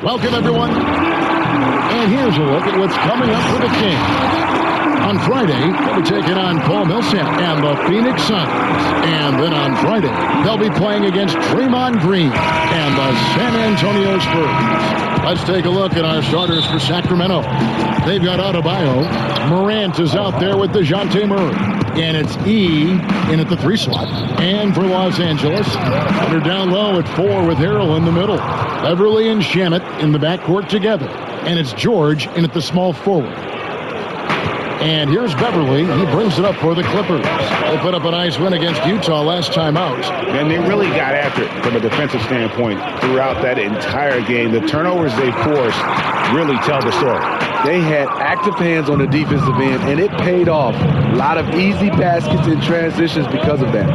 Welcome, everyone. And here's a look at what's coming up for the Kings. On Friday, they'll be taking on Paul Millsap and the Phoenix Suns. And then on Friday, they'll be playing against Draymond Green and the San Antonio Spurs. Let's take a look at our starters for Sacramento. They've got Adebayo. Morant is out there with DeJounte Murray. And it's E in at the 3 slot. And for Los Angeles, they're down low at 4 with Harrell in the middle. Beverly and Shamet in the backcourt together. And it's George in at the small forward. And here's Beverly. He brings it up for the Clippers. They put up a nice win against Utah last time out. And they really got after it from a defensive standpoint throughout that entire game. The turnovers they forced really tell the story. They had active hands on the defensive end, and it paid off. A lot of easy baskets and transitions because of that.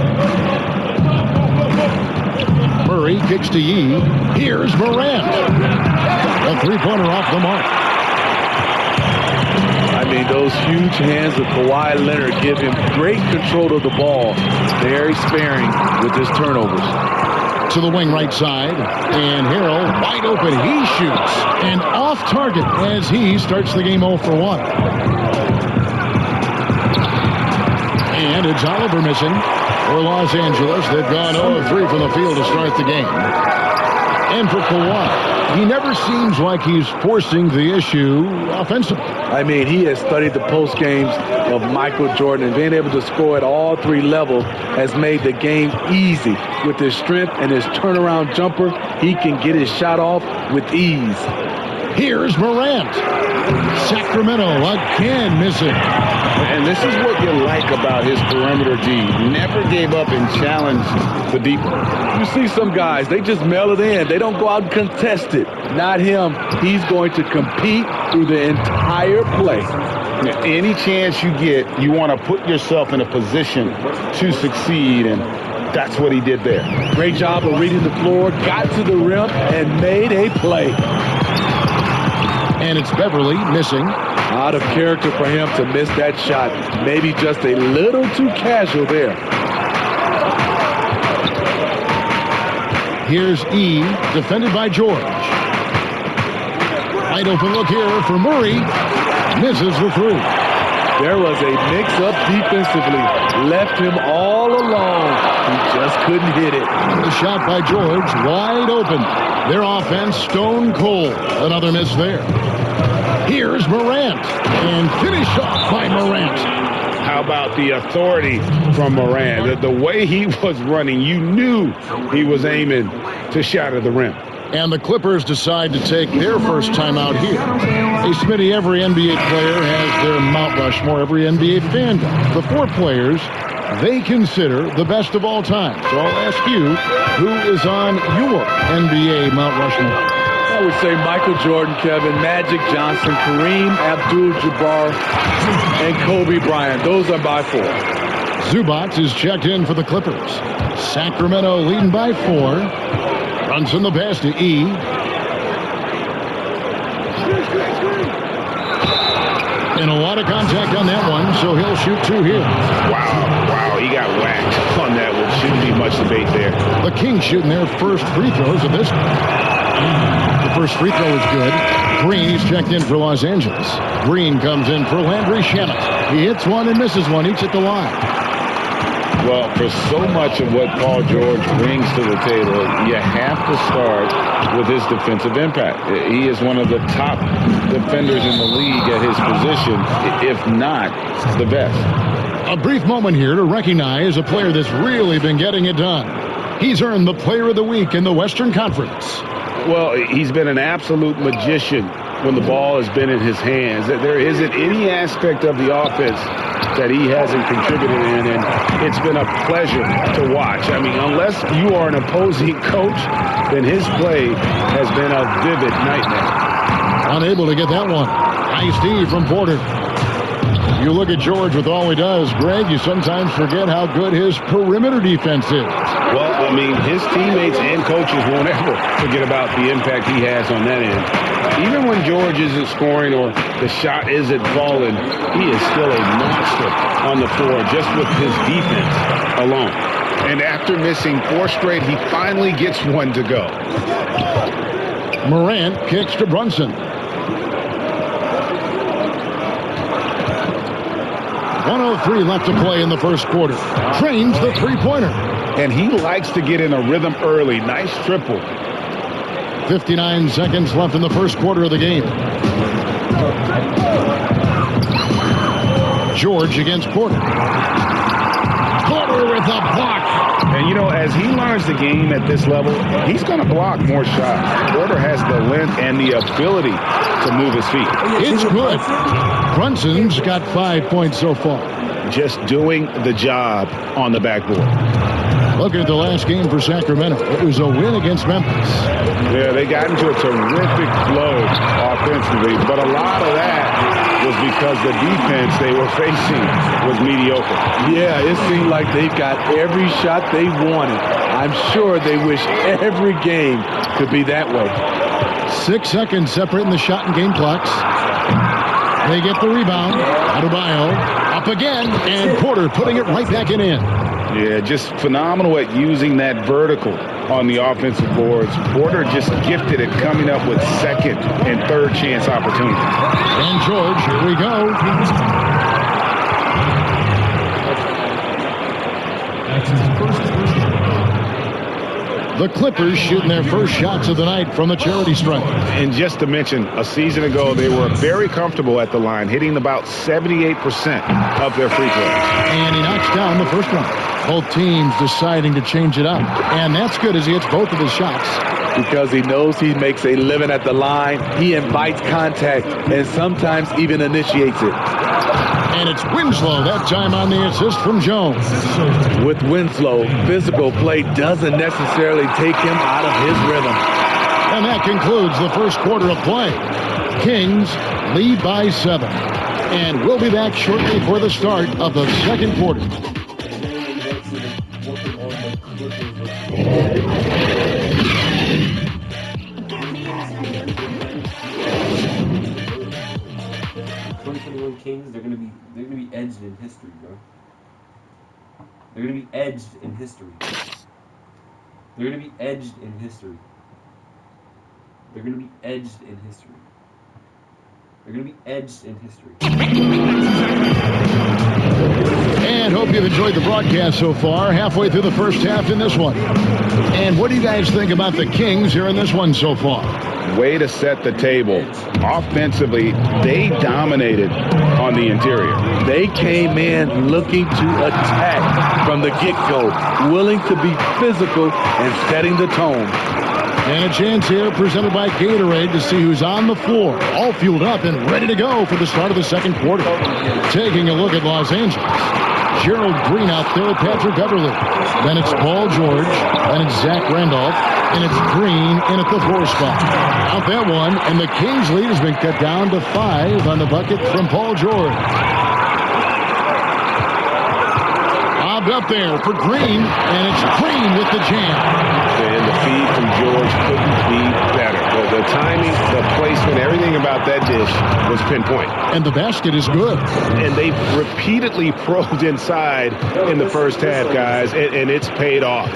Murray kicks to Yee. Here's Morant. A three-pointer off the mark. I mean, those huge hands of Kawhi Leonard give him great control of the ball. Very sparing with his turnovers. To the wing right side. And Harrell wide open. He shoots. And off target as he starts the game 0 for 1. And it's Oliver missing for Los Angeles. They've gone 0 of 3 from the field to start the game. And for Kawhi, he never seems like he's forcing the issue offensively. I mean, he has studied the post games of Michael Jordan, and being able to score at all 3 levels has made the game easy. With his strength and his turnaround jumper, he can get his shot off with ease. Here's Morant. Sacramento again missing. And this is what you like about his perimeter D. Never gave up and challenged the deep. You see some guys, they just mail it in. They don't go out and contest it. Not him. He's going to compete through the entire play. Any chance you get, you want to put yourself in a position to succeed, and that's what he did there. Great job of reading the floor, got to the rim, and made a play. And it's Beverly missing. Out of character for him to miss that shot. Maybe just a little too casual there. Here's E, defended by George. Wide open look here for Murray. Misses the 3. There was a mix-up defensively. Left him all alone. He just couldn't hit it. The shot by George, wide open. Their offense stone cold. Another miss there. Here's Morant. And finish off by Morant. How about the authority from Morant? The way he was running, you knew he was aiming to shatter the rim. And the Clippers decide to take their first time out here. Hey, Smitty, every NBA player has their Mount Rushmore. Every NBA fan does. The 4 players they consider the best of all time. So I'll ask you, who is on your NBA Mount Rushmore? I would say Michael Jordan, Kevin, Magic Johnson, Kareem Abdul-Jabbar, and Kobe Bryant. Those are my 4. Zubac is checked in for the Clippers. Sacramento leading by 4. Brunson the pass to E. And a lot of contact on that one, so he'll shoot 2 here. Wow, he got whacked on that one. Shouldn't be much debate there. The Kings shooting their first free throws of this one. The first free throw is good. Green, he's checked in for Los Angeles. Green comes in for Landry Shamet. He hits one and misses one, each at the line. Well, for so much of what Paul George brings to the table, you have to start with his defensive impact. He is one of the top defenders in the league at his position, if not the best. A brief moment here to recognize a player that's really been getting it done. He's earned the Player of the Week in the Western Conference. Well, he's been an absolute magician when the ball has been in his hands. There isn't any aspect of the offense that he hasn't contributed in, and it's been a pleasure to watch. I mean, unless you are an opposing coach, then his play has been a vivid nightmare. Unable to get that one. Nice D from Porter. You look at George with all he does, Greg, you sometimes forget how good his perimeter defense is. Well, I mean, his teammates and coaches won't ever forget about the impact he has on that end. Even when George isn't scoring or the shot isn't falling, he is still a monster on the floor just with his defense alone. And after missing 4 straight, he finally gets one to go. Morant kicks to Brunson. 1:03 left to play in the first quarter. Drains the three-pointer. And he likes to get in a rhythm early. Nice triple. 59 seconds left in the first quarter of the game. George against Porter. Porter with a block. And, you know, as he learns the game at this level, he's going to block more shots. Porter has the length and the ability to move his feet. It's good. Brunson's got 5 points so far. Just doing the job on the backboard. Look at the last game for Sacramento. It was a win against Memphis. Yeah, they got into a terrific flow offensively, but a lot of that was because the defense they were facing was mediocre. Yeah, it seemed like they got every shot they wanted. I'm sure they wish every game could be that way. 6 seconds separating the shot and game clocks. They get the rebound. Adebayo up again, and Porter putting it right back in. Yeah, just phenomenal at using that vertical on the offensive boards. Porter just gifted at coming up with second and third chance opportunities. And George, here we go. That's his first. The Clippers shooting their first shots of the night from the charity stripe. And just to mention, a season ago, they were very comfortable at the line, hitting about 78% of their free throws. And he knocks down the first one. Both teams deciding to change it up. And that's good as he hits both of his shots. Because he knows he makes a living at the line. He invites contact and sometimes even initiates it. And it's Winslow that time on the assist from Jones. With Winslow, physical play doesn't necessarily take him out of his rhythm. And that concludes the first quarter of play. Kings lead by 7. And we'll be back shortly for the start of the second quarter. Kings, they're gonna be edged in history, bro. They're gonna be edged in history. They're gonna be edged in history. They're gonna be edged in history. They're gonna be edged in history. And hope you've enjoyed the broadcast so far. Halfway through the first half in this one. And what do you guys think about the Kings here in this one so far? Way to set the table. Offensively, they dominated on the interior. They came in looking to attack from the get-go, willing to be physical and setting the tone. And a chance here presented by Gatorade to see who's on the floor, all fueled up and ready to go for the start of the second quarter. Taking a look at Los Angeles. Gerald Green out there with Patrick Beverly. Then it's Paul George. Then it's Zach Randolph. And it's Green in at the 4 spot. Out that one, and the Kings lead has been cut down to 5 on the bucket from Paul George. Bobbed up there for Green, and it's Green with the jam. And the feed from George couldn't be better. The timing, the placement, everything about that dish was pinpoint. And the basket is good. And they repeatedly probed inside in the first half, guys, and it's paid off.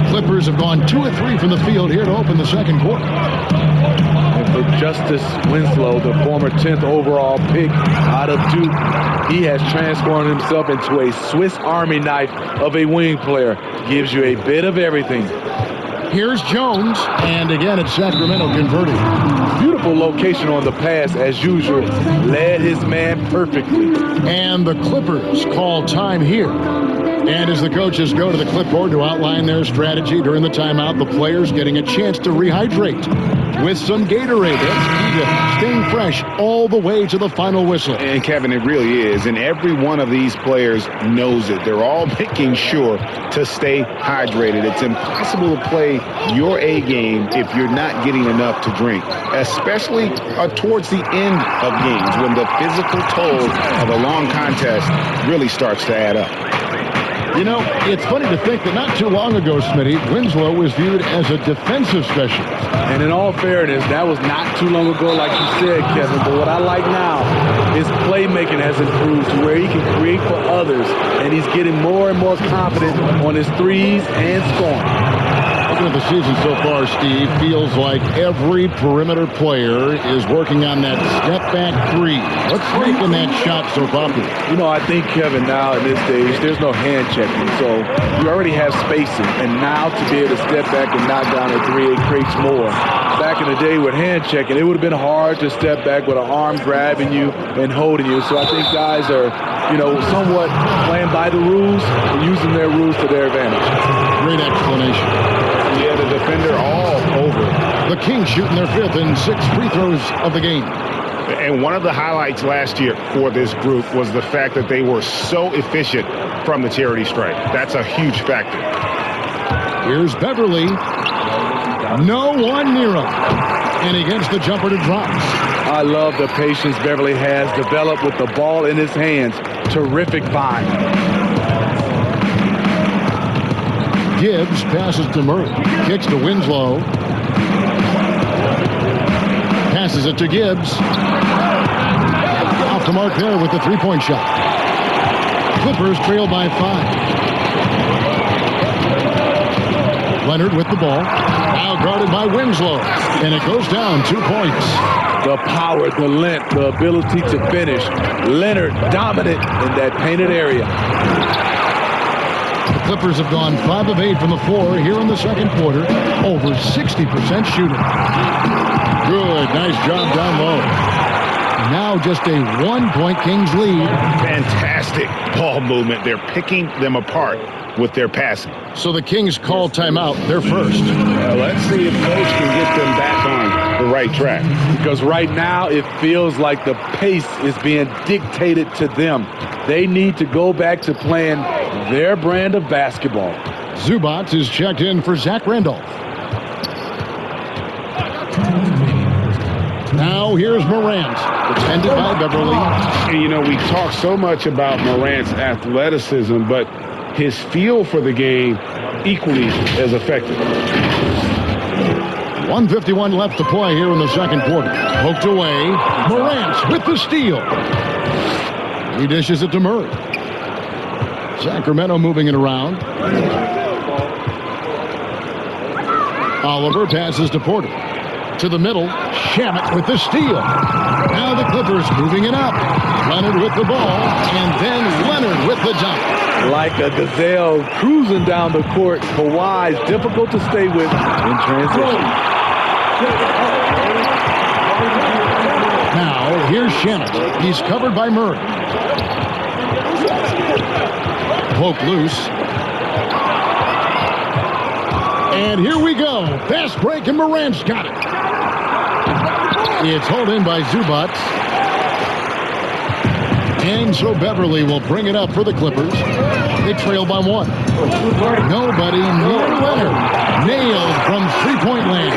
Clippers have gone 2 of 3 from the field here to open the second quarter. And for Justice Winslow, the former 10th overall pick out of Duke, he has transformed himself into a Swiss Army knife of a wing player. Gives you a bit of everything. Here's Jones, and again it's Sacramento converting. Beautiful location on the pass as usual. Led his man perfectly. And the Clippers call time here. And as the coaches go to the clipboard to outline their strategy during the timeout, the players getting a chance to rehydrate with some Gatorade. That's key to staying fresh all the way to the final whistle. And, Kevin, it really is. And every one of these players knows it. They're all making sure to stay hydrated. It's impossible to play your A game if you're not getting enough to drink, especially towards the end of games when the physical toll of a long contest really starts to add up. You know, it's funny to think that not too long ago, Smitty, Winslow was viewed as a defensive specialist. And in all fairness, that was not too long ago, like you said, Kevin. But what I like now, his playmaking has improved to where he can create for others, and he's getting more and more confident on his threes and scoring. Look at the season so far, Steve, feels like every perimeter player is working on that step-back three. What's making that shot so popular? You know, I think, Kevin, now in this stage, there's no hand checking. So you already have spacing. And now to be able to step back and knock down a three, it creates more. Back in the day with hand checking, it would have been hard to step back with an arm grabbing you and holding you. So I think guys are, you know, somewhat playing by the rules and using their rules to their advantage. Great explanation. Yeah, the defender all over. The Kings shooting their 5th and 6th free throws of the game. And one of the highlights last year for this group was the fact that they were so efficient from the charity stripe. That's a huge factor. Here's Beverly. No one near him. And he gets the jumper to drop. I love the patience Beverly has developed with the ball in his hands. Terrific find. Gibbs passes to Murray. Kicks to Winslow. Passes it to Gibbs. Off the mark there with the three-point shot. Clippers trail by 5. Leonard with the ball. Now guarded by Winslow. And it goes down 2 points. The power, the length, the ability to finish. Leonard dominant in that painted area. The Clippers have gone 5 of 8 from the floor here in the second quarter. Over 60% shooting. Good. Nice job down low. Now just a 1-point Kings lead. Fantastic ball movement. They're picking them apart with their passing. So the Kings call timeout. They're first. Let's see if Coach can get them back on the right track. Because right now it feels like the pace is being dictated to them. They need to go back to playing their brand of basketball. Zubac is checked in for Zach Randolph. Now here's Morant, defended by Beverly. And, you know, we talk so much about Morant's athleticism, but his feel for the game equally as effective. 1:51 left to play here in the second quarter. Poked away. Morant with the steal. He dishes it to Murray. Sacramento moving it around. Oliver passes to Porter. To the middle. Shamet with the steal. Now the Clippers moving it up. Leonard with the ball. And then Leonard with the dunk. Like a gazelle cruising down the court. Kawhi's difficult to stay with in transition. Now, here's Shamet. He's covered by Murray. Poke loose. And here we go. Fast break, and Morant's got it. It's hauled in by Zubac. And so Beverly will bring it up for the Clippers. They trail by 1. Nobody near Leonard. Nailed from three-point land.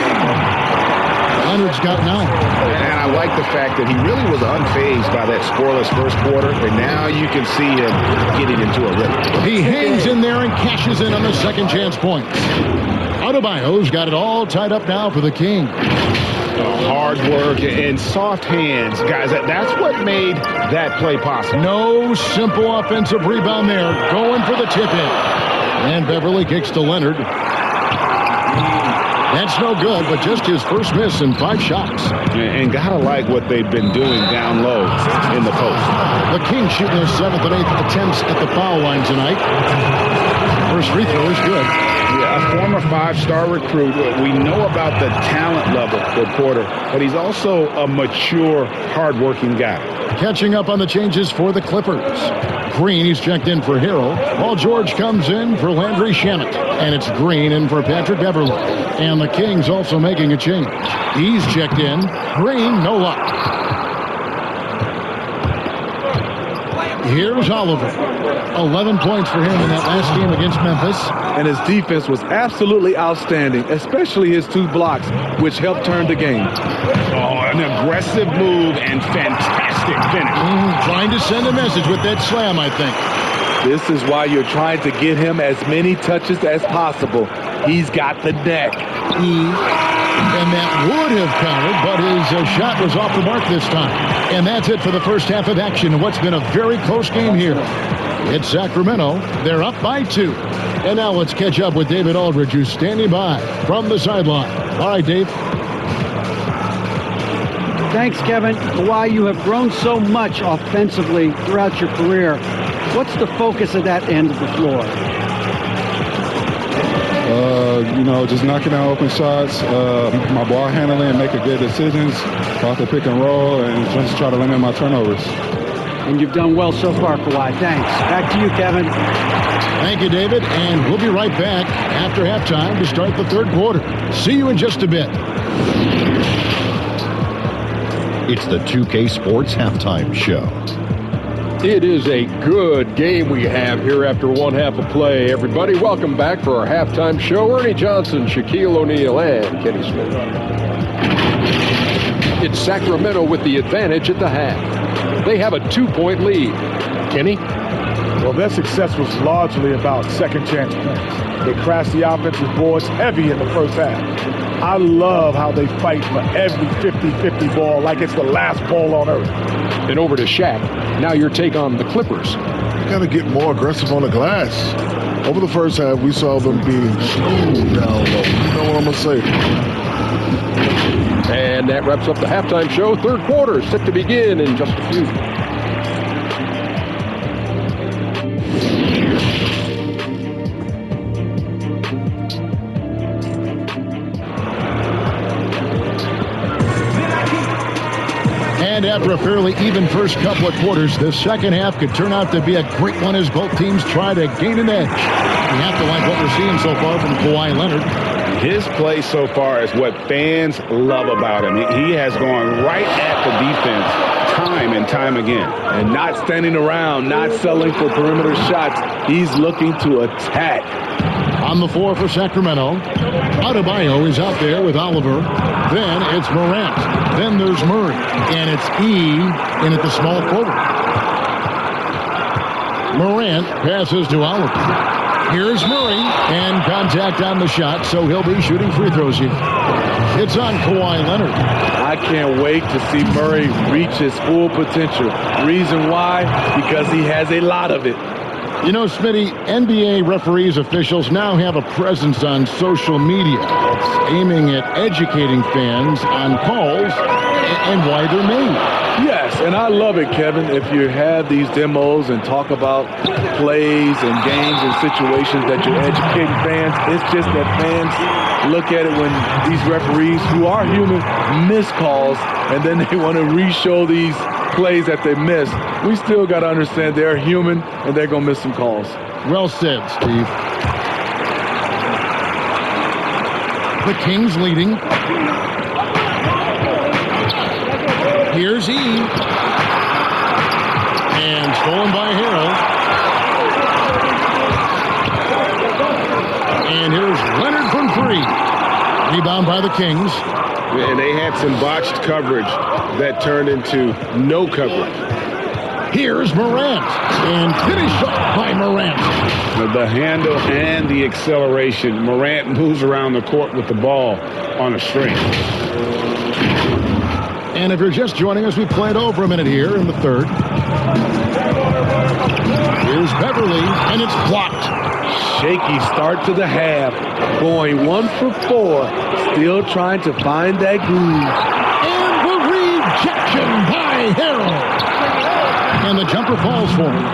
Leonard's got 9. And I like the fact that he really was unfazed by that scoreless first quarter, and now you can see him getting into a rhythm. He hangs in there and cashes in on the second chance points. Adebayo's got it all tied up now for the Kings. Hard work and soft hands, guys. That's what made that play possible. No simple offensive rebound there. Going for the tip-in. And Beverly kicks to Leonard. That's no good, but just his first miss in 5 shots. And gotta like what they've been doing down low in the post. The Kings shooting their 7th and 8th attempts at the foul line tonight. First free throw is good. Yeah, a former 5-star recruit. We know about the talent level for Porter, but he's also a mature, hard-working guy. Catching up on the changes for the Clippers. Green, he's checked in for Harrell. Paul George comes in for Landry Shamet. And it's Green in for Patrick Beverly. And the Kings also making a change. He's checked in. Green, no luck. Here's Oliver. 11 points for him in that last game against Memphis. And his defense was absolutely outstanding, especially his 2 blocks, which helped turn the game. Oh, an aggressive move and fantastic finish. Trying to send a message with that slam, I think. This is why you're trying to get him as many touches as possible. He's got the neck. And that would have counted, but his shot was off the mark this time. And that's it for the first half of action in what's been a very close game here. It's Sacramento. They're up by 2. And now let's catch up with David Aldridge, who's standing by from the sideline. All right, Dave. Thanks, Kevin. Kawhi, you have grown so much offensively throughout your career. What's the focus of that end of the floor? Just knocking down open shots, my ball handling, and making good decisions off the pick and roll, and just try to limit my turnovers. And you've done well so far, Kawhi. Thanks. Back to you, Kevin. Thank you, David. And we'll be right back after halftime to start the third quarter. See you in just a bit. It's the 2K Sports Halftime Show. It is a good game we have here after one half of play. Everybody, welcome back for our halftime show. Ernie Johnson, Shaquille O'Neal, and Kenny Smith. It's Sacramento with the advantage at the half. They have a 2-point lead. Kenny? Well, their success was largely about second chance points. They crashed the offensive boards heavy in the first half. I love how they fight for every 50-50 ball like it's the last ball on earth. And over to Shaq. Now your take on the Clippers. You got to get more aggressive on the glass. Over the first half, we saw them being smooth down low. You know what I'm going to say. And that wraps up the halftime show. Third quarter set to begin in just a few. And after a fairly even first couple of quarters, the second half could turn out to be a great one as both teams try to gain an edge. We have to like what we're seeing so far from Kawhi Leonard. His play so far is what fans love about him. He has gone right at the defense time and time again. And not standing around, not settling for perimeter shots. He's looking to attack. On the floor for Sacramento, Adebayo is out there with Oliver. Then it's Morant. Then there's Murray. And it's E in at the small forward. Morant passes to Oliver. Here's Murray, and contact on the shot, so he'll be shooting free throws here. It's on Kawhi Leonard. I can't wait to see Murray reach his full potential. Reason why? Because he has a lot of it. You know, Smitty, NBA referees, officials now have a presence on social media. It's aiming at educating fans on calls and why they're made. Yes, and I love it, Kevin. If you have these demos and talk about plays and games and situations that you're educating fans, it's just that fans look at it when these referees, who are human, miss calls, and then they want to re-show these plays that they missed. We still got to understand they're human and they're going to miss some calls. Well said, Steve. The Kings leading. Here's E. And stolen by Harrell. And here's Leonard from 3. Rebound by the Kings. And they had some botched coverage that turned into no coverage. Here's Morant. And finished off by Morant. The handle and the acceleration. Morant moves around the court with the ball on a string. And if you're just joining us, we played over a minute here in the third. Here's Beverly, and it's blocked. Shaky start to the half. Going 1 for 4. Still trying to find that groove. And the rejection by Harrell. And the jumper falls for him.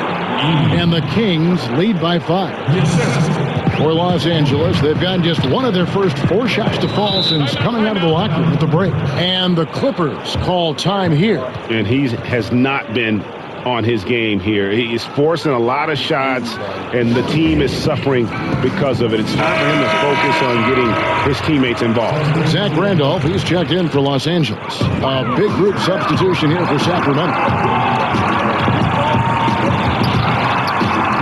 And the Kings lead by 5. For Los Angeles, they've gotten just one of their first 4 shots to fall since coming out of the locker room at the break. And the Clippers call time here. And he has not been on his game here. He is forcing a lot of shots, and the team is suffering because of it. It's time for him to focus on getting his teammates involved. Zach Randolph, he's checked in for Los Angeles. A big group substitution here for Sacramento.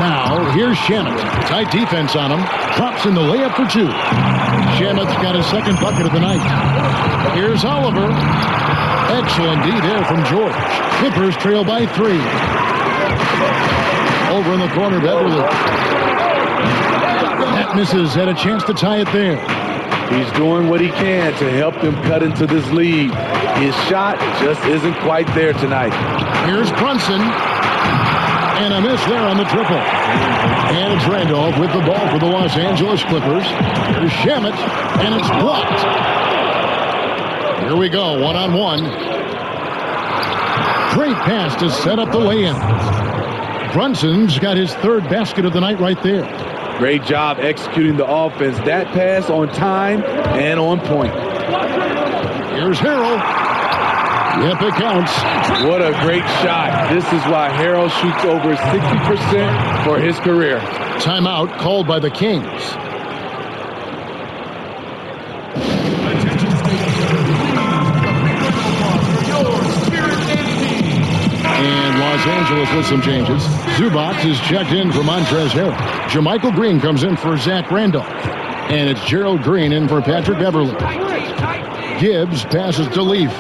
Now, here's Shannon. Tight defense on him. Drops in the layup for 2. Shannon's got his second bucket of the night. Here's Oliver. Excellent D there from George. Clippers trail by 3. Over in the corner, Beverly. That misses. Had a chance to tie it there. He's doing what he can to help them cut into this lead. His shot just isn't quite there tonight. Here's Brunson. And a miss there on the triple. And it's Randolph with the ball for the Los Angeles Clippers. There's Shamet, and it's blocked. Here we go, one-on-one. Great pass to set up the lay-in. Brunson's got his third basket of the night right there. Great job executing the offense. That pass on time and on point. Here's Harrell. Yep, it counts. What a great shot. This is why Harrell shoots over 60% for his career. Timeout called by the Kings. And Los Angeles with some changes. Zubac is checked in for Montrezl Harrell. JaMychal Green comes in for Zach Randolph. And it's Gerald Green in for Patrick Beverley. Gibbs passes to Leaf.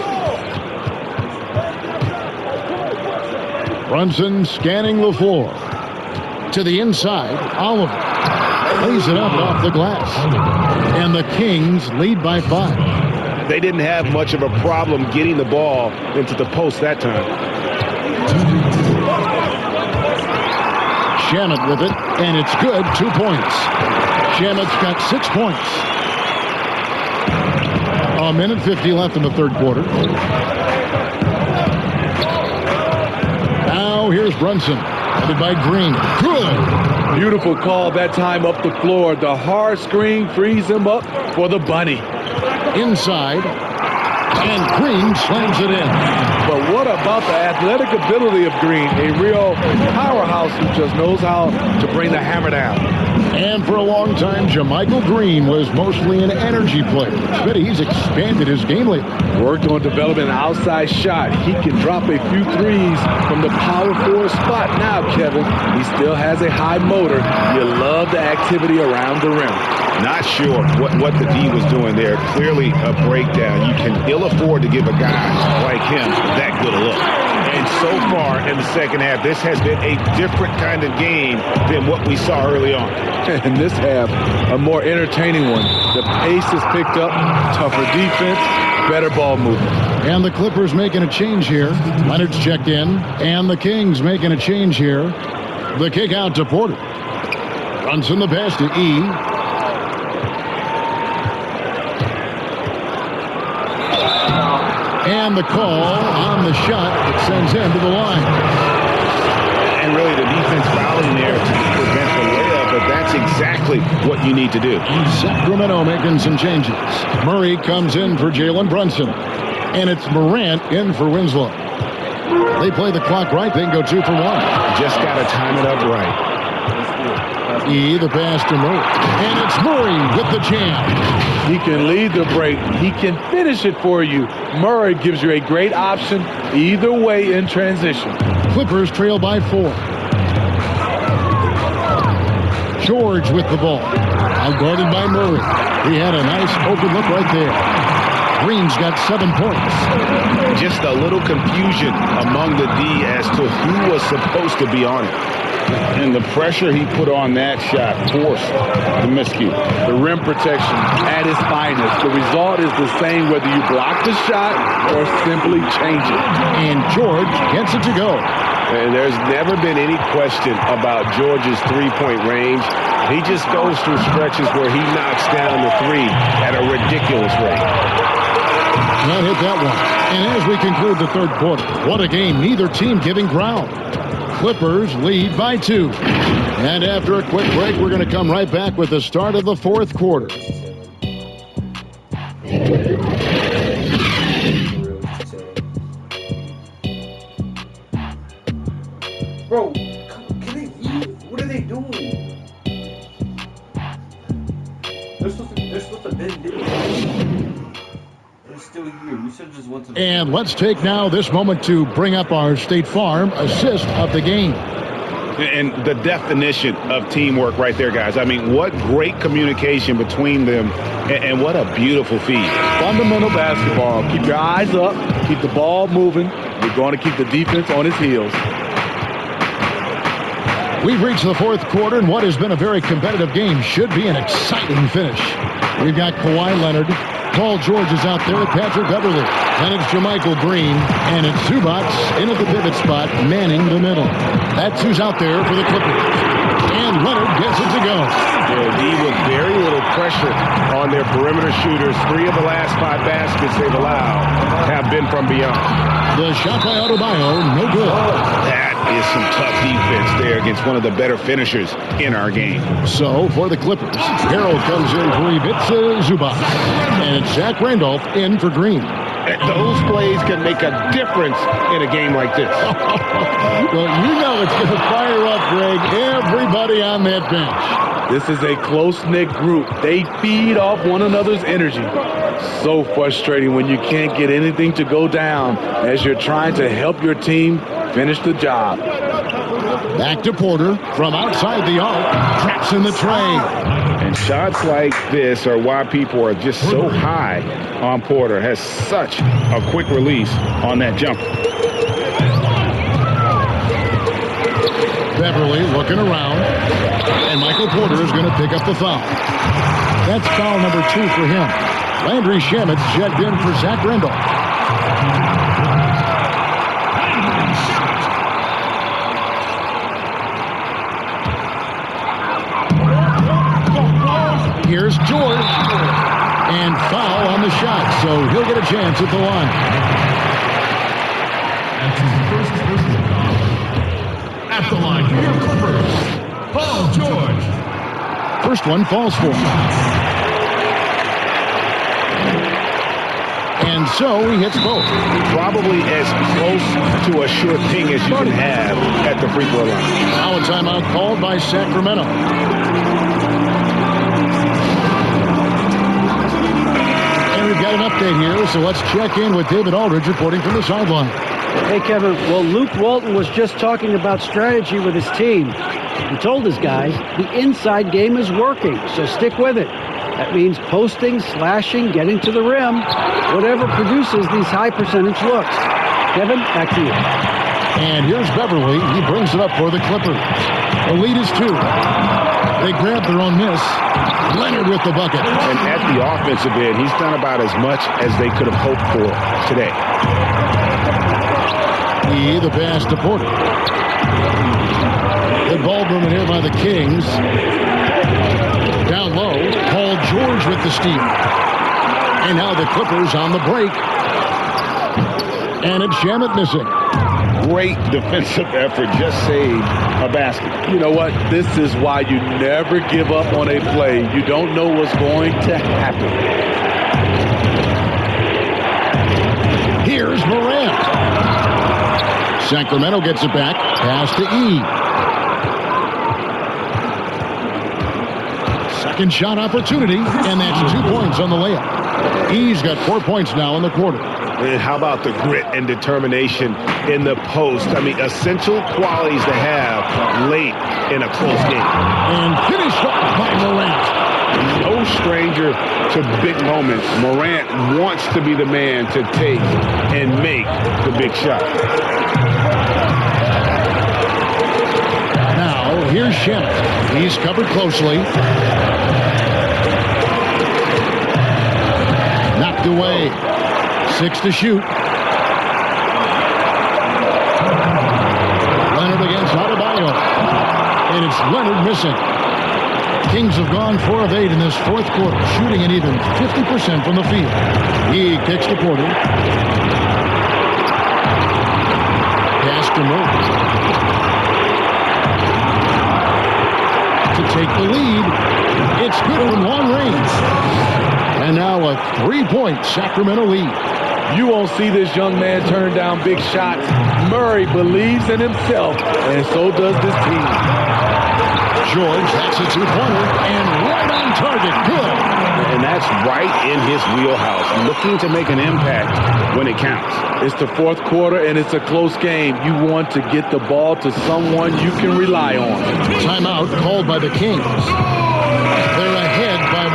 Brunson scanning the floor. To the inside, Oliver lays it up off the glass. And the Kings lead by 5. They didn't have much of a problem getting the ball into the post that time. Shamet with it, and it's good. 2 points. Shamet's got 6 points. A minute 50 left in the third quarter. Now here's Brunson, headed by Green. Good. Beautiful call that time up the floor. The hard screen frees him up for the bunny. Inside, and Green slams it in. But what about the athletic ability of Green? A real powerhouse who just knows how to bring the hammer down. And for a long time, JaMychal Green was mostly an energy player. But he's expanded his game lately. Worked on developing an outside shot. He can drop a few threes from the power forward spot. Now, Kevin, he still has a high motor. You love the activity around the rim. Not sure what the D was doing there. Clearly a breakdown. You can ill afford to give a guy like him that good a look. And so far in the second half, this has been a different kind of game than what we saw early on. And this half, a more entertaining one. The pace is picked up, tougher defense, better ball movement. And the Clippers making a change here. Leonard's checked in, and the Kings making a change here. The kick out to Porter. Brunson the pass to E. And the call on the shot that sends him to the line. And really the defense fouling there to prevent the layup, but that's exactly what you need to do. Sacramento making some changes. Murray comes in for Jalen Brunson. And it's Morant in for Winslow. They play the clock right, they can go 2 for 1. Just got to time it up right. E, the pass to Murray. And it's Murray with the jam. He can lead the break. He can finish it for you. Murray gives you a great option either way in transition. Clippers trail by 4. George with the ball. Outguarded by Murray. He had a nice open look right there. Green's got 7 points. Just a little confusion among the D as to who was supposed to be on it. And the pressure he put on that shot forced the miscue. The rim protection at its finest. The result is the same whether you block the shot or simply change it. And George gets it to go. And there's never been any question about George's three-point range. He just goes through stretches where he knocks down the three at a ridiculous rate. Not hit that one. And as we conclude the third quarter, what a game. Neither team giving ground. Clippers lead by 2. And after a quick break, we're going to come right back with the start of the fourth quarter. Bro, can they leave? What are they doing? They're supposed to bend it. They're still here. We should have just went to the... And let's take now this moment to bring up our State Farm assist of the game. And the definition of teamwork right there, guys. I mean, what great communication between them, and what a beautiful feed. Fundamental basketball. Keep your eyes up. Keep the ball moving. You're going to keep the defense on its heels. We've reached the fourth quarter, and what has been a very competitive game should be an exciting finish. We've got Kawhi Leonard, Paul George is out there with Patrick Beverly. And it's Jermichael Green. And it's Zubats in at the pivot spot, manning the middle. That's who's out there for the Clippers. And Leonard gets it to go. D with very little pressure on their perimeter shooters. 3 of the last 5 baskets they've allowed have been from beyond. The shot by Adebayo, no good. That is some tough defense there against one of the better finishers in our game. So, for the Clippers, Harold comes in for Ivica Zubac. And it's Zach Randolph in for Green. Those plays can make a difference in a game like this. Well, you know it's going to fire up, Greg, everybody on that bench. This is a close-knit group. They feed off one another's energy. So frustrating when you can't get anything to go down as you're trying to help your team finish the job. Back to Porter from outside the arc. Traps in the tray. And shots like this are why people are just so high on Porter. Has such a quick release on that jumper. Beverly looking around. And Michael Porter is going to pick up the foul. That's foul number 2 for him. Landry Shamit's checked in for Zach Randolph. Here's George. And foul on the shot, so he'll get a chance at the line. At the line for your Clippers, Paul George. First one falls for him. And so he hits both. Probably as close to a sure thing as you can have at the free throw line. Now a timeout called by Sacramento. And we've got an update here, so let's check in with David Aldridge reporting from the sideline. Hey, Kevin. Well, Luke Walton was just talking about strategy with his team. He told his guys the inside game is working, so stick with it. That means posting, slashing, getting to the rim, whatever produces these high percentage looks. Kevin, back to you. And here's Beverly. He brings it up for the Clippers. The lead is 2. They grab their own miss. Leonard with the bucket. And at the offensive end, he's done about as much as they could have hoped for today. The pass to Porter. Good ball movement here by the Kings. Down low, Paul George with the steal. And now the Clippers on the break. And it's Shamet missing. Great defensive effort, just saved a basket. You know what? This is why you never give up on a play. You don't know what's going to happen. Here's Morant. Sacramento gets it back. Pass to E. Second shot opportunity, and that's 2 points on the layup. He's got 4 points now in the quarter. And how about the grit and determination in the post? I mean, essential qualities to have late in a close game. And finished off by Morant. No stranger to big moments. Morant wants to be the man to take and make the big shot. Now, here's Shamet. He's covered closely. Knocked away. 6 to shoot. Leonard against Adebayo. And it's Leonard missing. Kings have gone 4 of 8 in this fourth quarter, shooting an even 50% from the field. He kicks to Porter. Pass to Moore. To take the lead. It's good from long range. And now a 3-point Sacramento lead. You won't see this young man turn down big shots. Murray believes in himself, and so does this team. George, that's a 2-pointer, and right on target. Good. And that's right in his wheelhouse, looking to make an impact when it counts. It's the fourth quarter, and it's a close game. You want to get the ball to someone you can rely on. Timeout called by the Kings. They're ahead by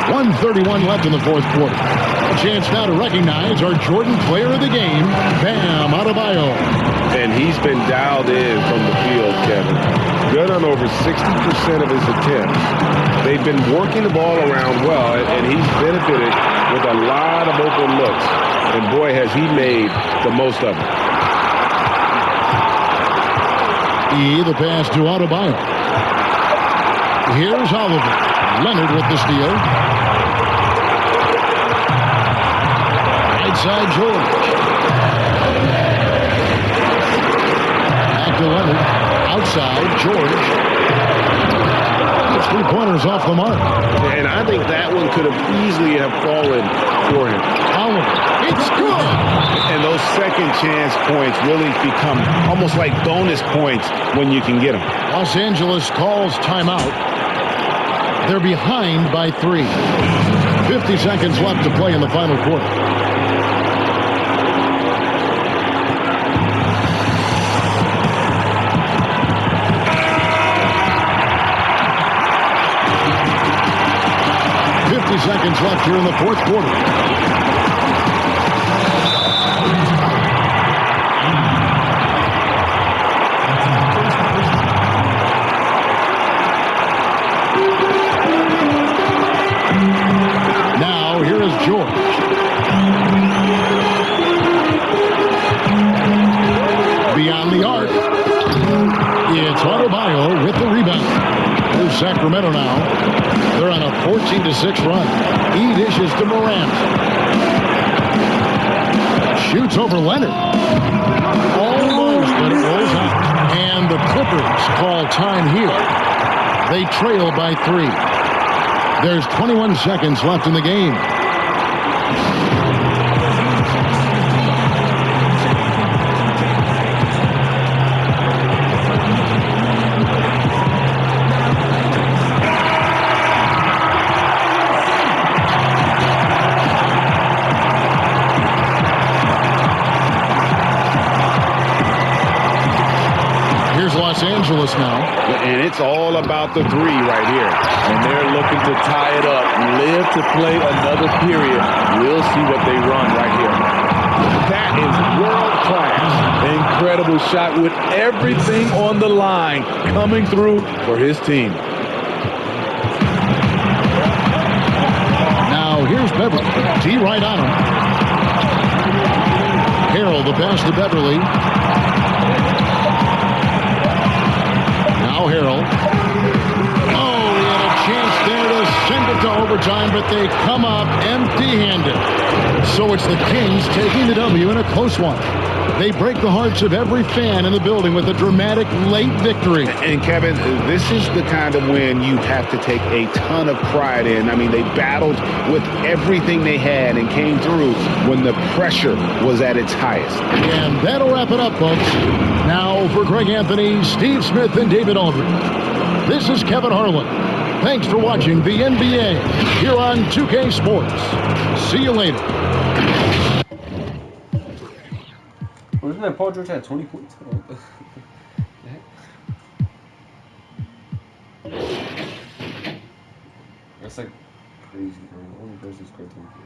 1. 1:31 left in the fourth quarter. chance now to recognize our Jordan Player of the Game, Bam Adebayo. And he's been dialed in from the field, Kevin. Good on over 60% of his attempts. They've been working the ball around well, and he's benefited with a lot of open looks. And boy, has he made the most of it. The pass to Adebayo. Here's Oliver. Leonard with the steal. Right side, George. Back to Leonard. Outside, George. It's 3-pointers off the mark. And I think that one could have easily have fallen for him. Oliver. It's good. And those second chance points really become almost like bonus points when you can get them. Los Angeles calls timeout. They're behind by 3. 50 seconds left to play in the final quarter. Seconds left here in the fourth quarter. Now here is George. Beyond the arc. It's Adebayo with the rebound. Here's Sacramento now. They're on a 14-6 run. He dishes to Morant. Shoots over Leonard. Almost, but it rolls out. And the Clippers call time here. They trail by 3. There's 21 seconds left in the game. Los Angeles now. And it's all about the 3 right here. And they're looking to tie it up. Live to play another period. We'll see what they run right here. That is world class. Incredible shot with everything on the line coming through for his team. Now here's Beverly. T right on him. Harrell the pass to Beverly. Now Harrell. Oh, he had a chance there to send it to overtime, but they come up empty-handed. So it's the Kings taking the W in a close one. They break the hearts of every fan in the building with a dramatic late victory. And Kevin, this is the kind of win you have to take a ton of pride in. I mean, they battled with everything they had and came through when the pressure was at its highest. And that'll wrap it up, folks. Now for Greg Anthony, Steve Smith, and David Aldridge, this is Kevin Harlan. Thanks for watching the NBA here on 2K Sports. See you later. Wasn't that Paul George had 20 points? That's like crazy, bro. Only person who scored 20 points.